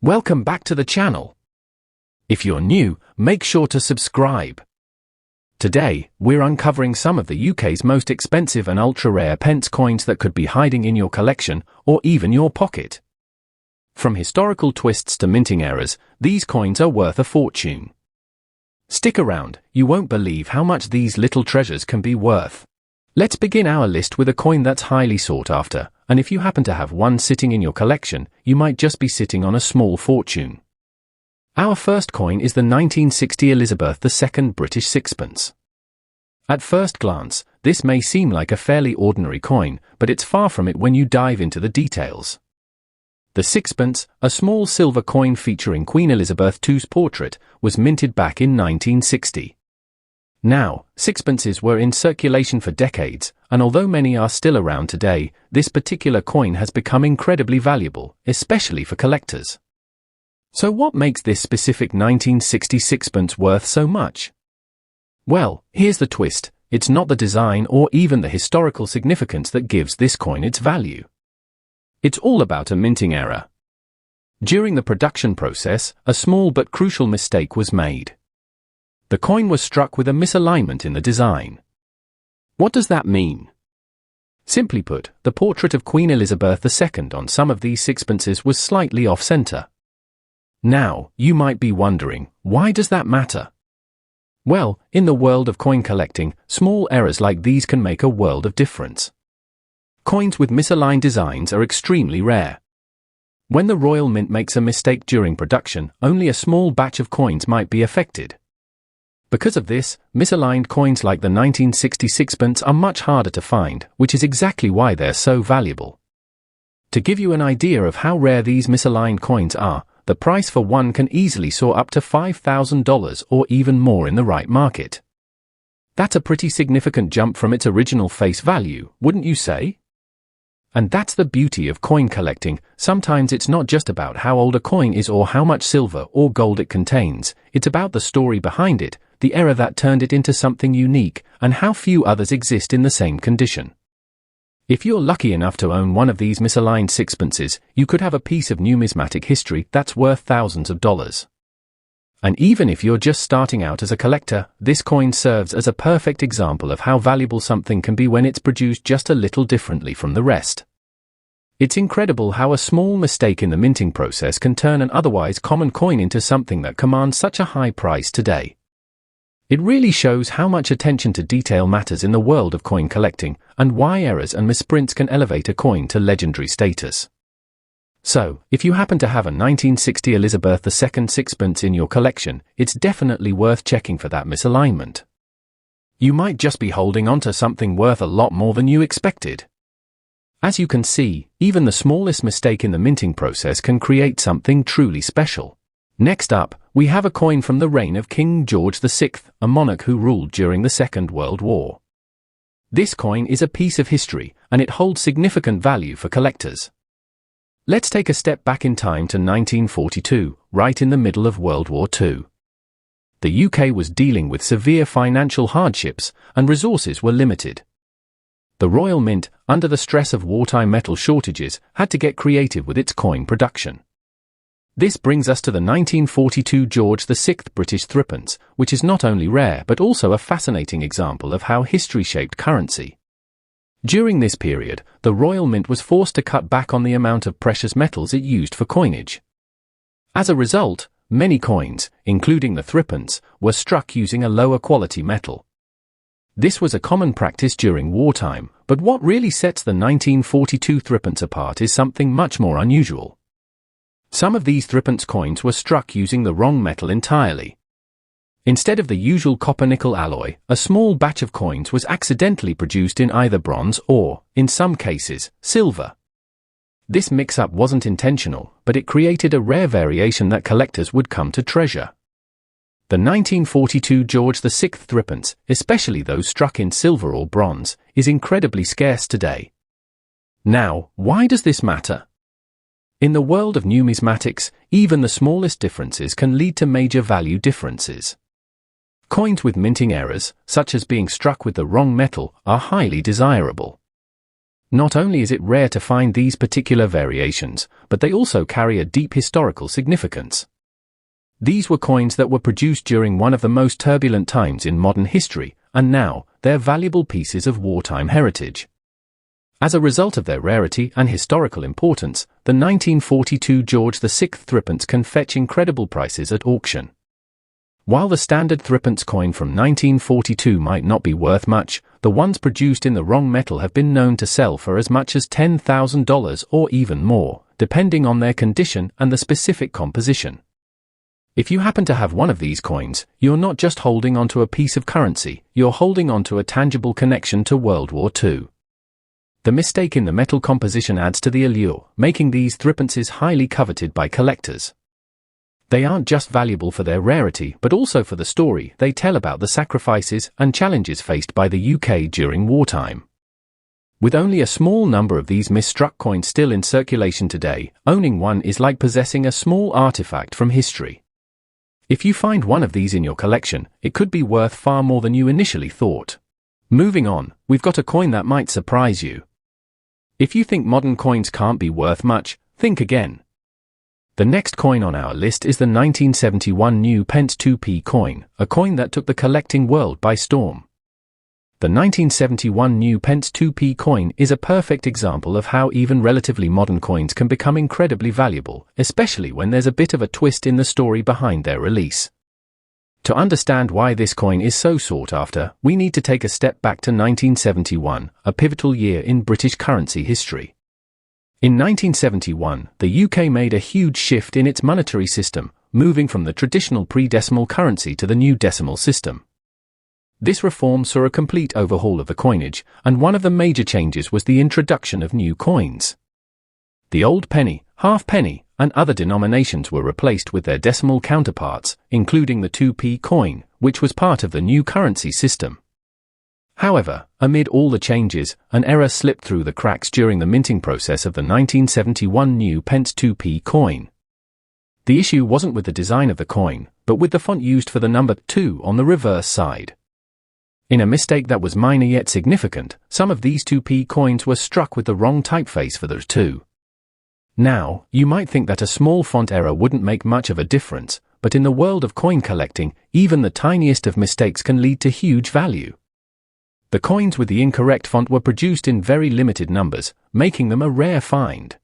Welcome back to the channel. If you're new, make sure to subscribe. Today, we're uncovering some of the UK's most expensive and ultra-rare pence coins that could be hiding in your collection or even your pocket. From historical twists to minting errors, these coins are worth a fortune. Stick around, you won't believe how much these little treasures can be worth. Let's begin our list with a coin that's highly sought after, and if you happen to have one sitting in your collection, you might just be sitting on a small fortune. Our first coin is the 1960 Elizabeth II British sixpence. At first glance, this may seem like a fairly ordinary coin, but it's far from it when you dive into the details. The sixpence, a small silver coin featuring Queen Elizabeth II's portrait, was minted back in 1960. Now, sixpences were in circulation for decades, and although many are still around today, this particular coin has become incredibly valuable, especially for collectors. So what makes this specific 1960 sixpence worth so much? Well, here's the twist: it's not the design or even the historical significance that gives this coin its value. It's all about a minting error. During the production process, a small but crucial mistake was made. The coin was struck with a misalignment in the design. What does that mean? Simply put, the portrait of Queen Elizabeth II on some of these sixpences was slightly off-center. Now, you might be wondering, why does that matter? Well, in the world of coin collecting, small errors like these can make a world of difference. Coins with misaligned designs are extremely rare. When the Royal Mint makes a mistake during production, only a small batch of coins might be affected. Because of this, misaligned coins like the 1960 sixpence are much harder to find, which is exactly why they're so valuable. To give you an idea of how rare these misaligned coins are, the price for one can easily soar up to $5,000 or even more in the right market. That's a pretty significant jump from its original face value, wouldn't you say? And that's the beauty of coin collecting. Sometimes it's not just about how old a coin is or how much silver or gold it contains, it's about the story behind it, the error that turned it into something unique, and how few others exist in the same condition. If you're lucky enough to own one of these misaligned sixpences, you could have a piece of numismatic history that's worth thousands of dollars. And even if you're just starting out as a collector, this coin serves as a perfect example of how valuable something can be when it's produced just a little differently from the rest. It's incredible how a small mistake in the minting process can turn an otherwise common coin into something that commands such a high price today. It really shows how much attention to detail matters in the world of coin collecting, and why errors and misprints can elevate a coin to legendary status. So, if you happen to have a 1960 Elizabeth II sixpence in your collection, it's definitely worth checking for that misalignment. You might just be holding on to something worth a lot more than you expected. As you can see, even the smallest mistake in the minting process can create something truly special. Next up, we have a coin from the reign of King George VI, a monarch who ruled during the Second World War. This coin is a piece of history, and it holds significant value for collectors. Let's take a step back in time to 1942, right in the middle of World War II. The UK was dealing with severe financial hardships, and resources were limited. The Royal Mint, under the stress of wartime metal shortages, had to get creative with its coin production. This brings us to the 1942 George VI British threepence, which is not only rare but also a fascinating example of how history shaped currency. During this period, the Royal Mint was forced to cut back on the amount of precious metals it used for coinage. As a result, many coins, including the threepence, were struck using a lower quality metal. This was a common practice during wartime, but what really sets the 1942 threepence apart is something much more unusual. Some of these threepence coins were struck using the wrong metal entirely. Instead of the usual copper-nickel alloy, a small batch of coins was accidentally produced in either bronze or, in some cases, silver. This mix-up wasn't intentional, but it created a rare variation that collectors would come to treasure. The 1942 George VI threepence, especially those struck in silver or bronze, is incredibly scarce today. Now, why does this matter? In the world of numismatics, even the smallest differences can lead to major value differences. Coins with minting errors, such as being struck with the wrong metal, are highly desirable. Not only is it rare to find these particular variations, but they also carry a deep historical significance. These were coins that were produced during one of the most turbulent times in modern history, and now, they're valuable pieces of wartime heritage. As a result of their rarity and historical importance, the 1942 George VI threepence can fetch incredible prices at auction. While the standard threepence coin from 1942 might not be worth much, the ones produced in the wrong metal have been known to sell for as much as $10,000 or even more, depending on their condition and the specific composition. If you happen to have one of these coins, you're not just holding onto a piece of currency, you're holding onto a tangible connection to World War II. The mistake in the metal composition adds to the allure, making these threepences highly coveted by collectors. They aren't just valuable for their rarity but also for the story they tell about the sacrifices and challenges faced by the UK during wartime. With only a small number of these misstruck coins still in circulation today, owning one is like possessing a small artifact from history. If you find one of these in your collection, it could be worth far more than you initially thought. Moving on, we've got a coin that might surprise you. If you think modern coins can't be worth much, think again. The next coin on our list is the 1971 new Pence 2p coin, a coin that took the collecting world by storm. The 1971 new Pence 2p coin is a perfect example of how even relatively modern coins can become incredibly valuable, especially when there's a bit of a twist in the story behind their release. To understand why this coin is so sought after, we need to take a step back to 1971, a pivotal year in British currency history. In 1971, the UK made a huge shift in its monetary system, moving from the traditional pre-decimal currency to the new decimal system. This reform saw a complete overhaul of the coinage, and one of the major changes was the introduction of new coins. The old penny, halfpenny, and other denominations were replaced with their decimal counterparts, including the 2p coin, which was part of the new currency system. However, amid all the changes, an error slipped through the cracks during the minting process of the 1971 new Pence 2p coin. The issue wasn't with the design of the coin, but with the font used for the number 2 on the reverse side. In a mistake that was minor yet significant, some of these 2p coins were struck with the wrong typeface for the 2. Now, you might think that a small font error wouldn't make much of a difference, but in the world of coin collecting, even the tiniest of mistakes can lead to huge value. The coins with the incorrect font were produced in very limited numbers, making them a rare find.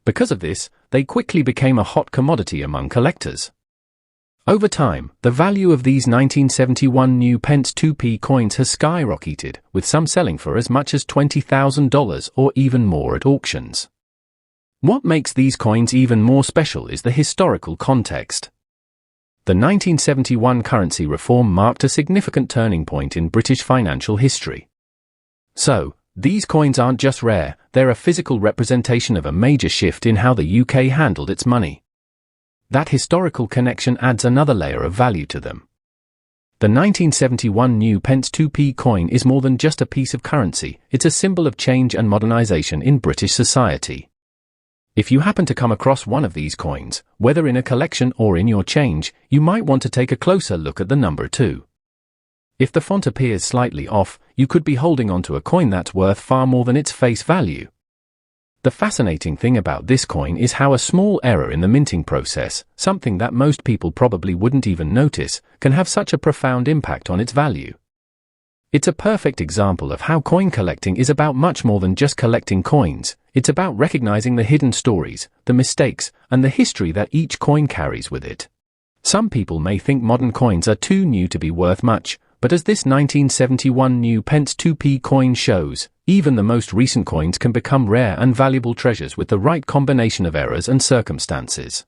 Because of this, they quickly became a hot commodity among collectors. Over time, the value of these 1971 new Pence 2p coins has skyrocketed, with some selling for as much as $20,000 or even more at auctions. What makes these coins even more special is the historical context. The 1971 currency reform marked a significant turning point in British financial history. So, these coins aren't just rare, they're a physical representation of a major shift in how the UK handled its money. That historical connection adds another layer of value to them. The 1971 new Pence 2p coin is more than just a piece of currency, it's a symbol of change and modernization in British society. If you happen to come across one of these coins, whether in a collection or in your change, you might want to take a closer look at the number 2. If the font appears slightly off, you could be holding onto a coin that's worth far more than its face value. The fascinating thing about this coin is how a small error in the minting process, something that most people probably wouldn't even notice, can have such a profound impact on its value. It's a perfect example of how coin collecting is about much more than just collecting coins. It's about recognizing the hidden stories, the mistakes, and the history that each coin carries with it. Some people may think modern coins are too new to be worth much, but as this 1971 new Pence 2p coin shows, even the most recent coins can become rare and valuable treasures with the right combination of errors and circumstances.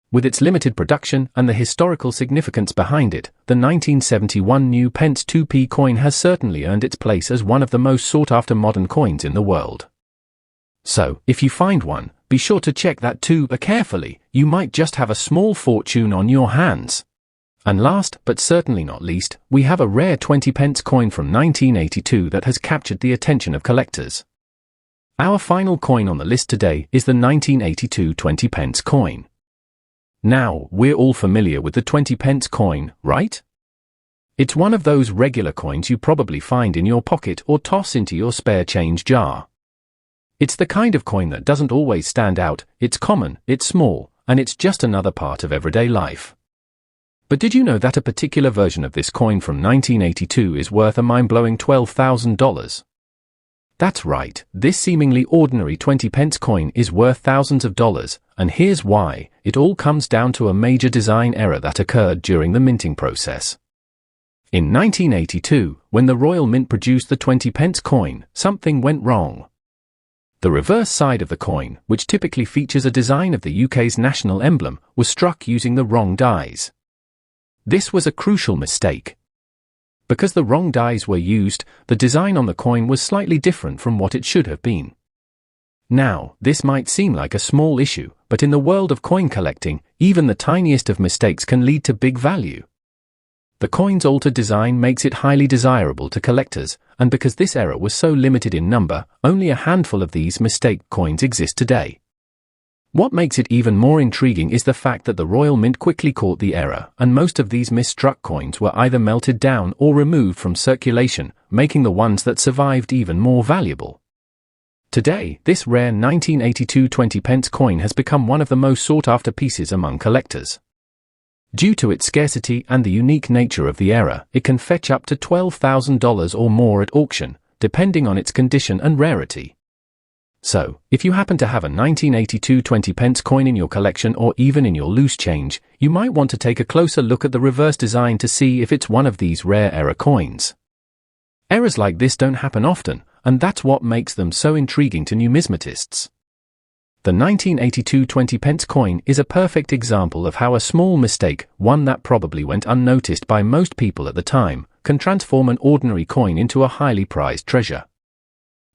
With its limited production and the historical significance behind it, the 1971 new Pence 2p coin has certainly earned its place as one of the most sought-after modern coins in the world. So, if you find one, be sure to check that too carefully, you might just have a small fortune on your hands. And last, but certainly not least, we have a rare 20p coin from 1982 that has captured the attention of collectors. Our final coin on the list today is the 1982 20p coin. Now, we're all familiar with the 20p coin, right? It's one of those regular coins you probably find in your pocket or toss into your spare change jar. It's the kind of coin that doesn't always stand out, it's common, it's small, and it's just another part of everyday life. But did you know that a particular version of this coin from 1982 is worth a mind-blowing $12,000? That's right, this seemingly ordinary 20-pence coin is worth thousands of dollars, and here's why. It all comes down to a major design error that occurred during the minting process. In 1982, when the Royal Mint produced the 20-pence coin, something went wrong. The reverse side of the coin, which typically features a design of the UK's national emblem, was struck using the wrong dies. This was a crucial mistake. Because the wrong dies were used, the design on the coin was slightly different from what it should have been. Now, this might seem like a small issue, but in the world of coin collecting, even the tiniest of mistakes can lead to big value. The coin's altered design makes it highly desirable to collectors, and because this error was so limited in number, only a handful of these mistake coins exist today. What makes it even more intriguing is the fact that the Royal Mint quickly caught the error, and most of these misstruck coins were either melted down or removed from circulation, making the ones that survived even more valuable. Today, this rare 1982 20-pence coin has become one of the most sought-after pieces among collectors. Due to its scarcity and the unique nature of the error, it can fetch up to $12,000 or more at auction, depending on its condition and rarity. So, if you happen to have a 1982 20-pence coin in your collection or even in your loose change, you might want to take a closer look at the reverse design to see if it's one of these rare error coins. Errors like this don't happen often, and that's what makes them so intriguing to numismatists. The 1982 20-pence coin is a perfect example of how a small mistake, one that probably went unnoticed by most people at the time, can transform an ordinary coin into a highly prized treasure.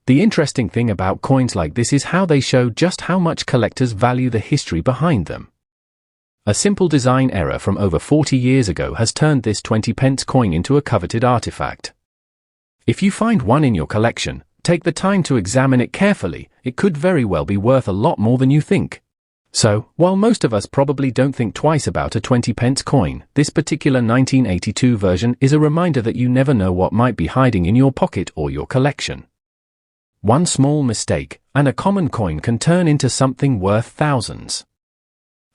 The interesting thing about coins like this is how they show just how much collectors value the history behind them. A simple design error from over 40 years ago has turned this 20-pence coin into a coveted artifact. If you find one in your collection, take the time to examine it carefully. It could very well be worth a lot more than you think. So, while most of us probably don't think twice about a 20-pence coin, this particular 1982 version is a reminder that you never know what might be hiding in your pocket or your collection. One small mistake, and a common coin can turn into something worth thousands.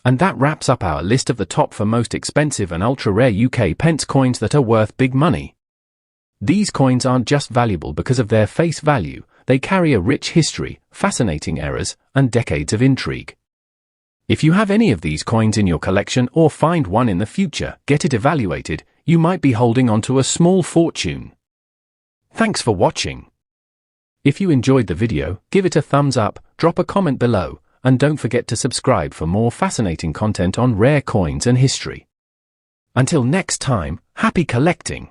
And that wraps up our list of the top 4 most expensive and ultra-rare UK pence coins that are worth big money. These coins aren't just valuable because of their face value, they carry a rich history, fascinating errors, and decades of intrigue. If you have any of these coins in your collection or find one in the future, get it evaluated. You might be holding onto a small fortune. Thanks for watching. If you enjoyed the video, give it a thumbs up, drop a comment below, and don't forget to subscribe for more fascinating content on rare coins and history. Until next time, happy collecting!